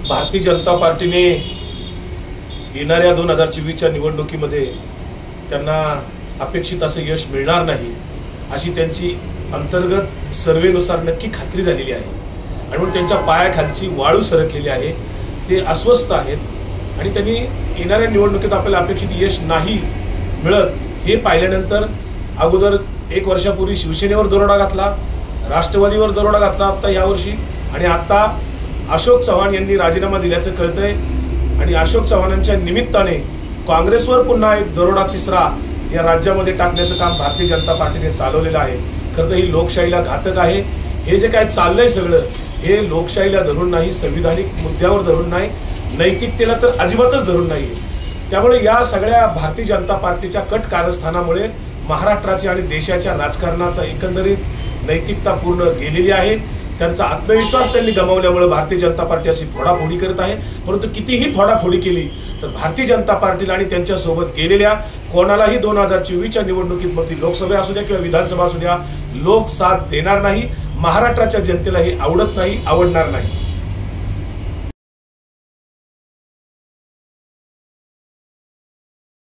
भारतीय जनता पार्टीने येणाऱ्या 2024च्या निवडणुकीमध्ये त्यांना अपेक्षित असं यश मिळणार नाही अशी त्यांची अंतर्गत सर्वेनुसार नक्की खात्री झालेली आहे आणि म्हणून त्यांच्या पायाखालची वाळू सरकलेली आहे। ते अस्वस्थ आहेत आणि त्यांनी येणाऱ्या निवडणुकीत आपल्याला अपेक्षित यश नाही मिळत हे पाहिल्यानंतर अगोदर 1 वर्षापूर्वी शिवसेनेवर दरोडा घातला, राष्ट्रवादीवर दरोडा घातला आता यावर्षी, आणि आता अशोक चव्हाण यांनी राजीनामा दिल्याचं कळतंय आणि अशोक चव्हाणांच्या निमित्ताने काँग्रेसवर पुन्हा एक दरोडा तिसरा या राज्यामध्ये टाकण्याचं काम भारतीय जनता पार्टीने चालवलेलं आहे। खरं तर ही लोकशाहीला घातक आहे। हे जे काय चाललंय सगळं हे लोकशाहीला धरून नाही, संविधानिक मुद्द्यावर धरून नाही, नैतिकतेला तर अजिबातच धरून नाही। त्यामुळे या सगळ्या भारतीय जनता पार्टीच्या कट कारस्थानामुळे महाराष्ट्राच्या आणि देशाच्या राजकारणाचा एकंदरीत नैतिकता पूर्ण गेलेली आहे। त्यांचा आत्मविश्वास त्यांनी गमावल्यामुळे भारतीय जनता पार्टी अशी फोडाफोडी करत आहे। परंतु कितीही फोडाफोडी केली तर भारतीय जनता पार्टीला आणि त्यांच्या सोबत गेलेल्या कोणालाही 2024च्या निवडणुकीत मग ती लोकसभा असू द्या किंवा विधानसभा असू द्या लोक साथ देणार नाही। महाराष्ट्राच्या जनतेला हे आवडत नाही, आवडणार नाही।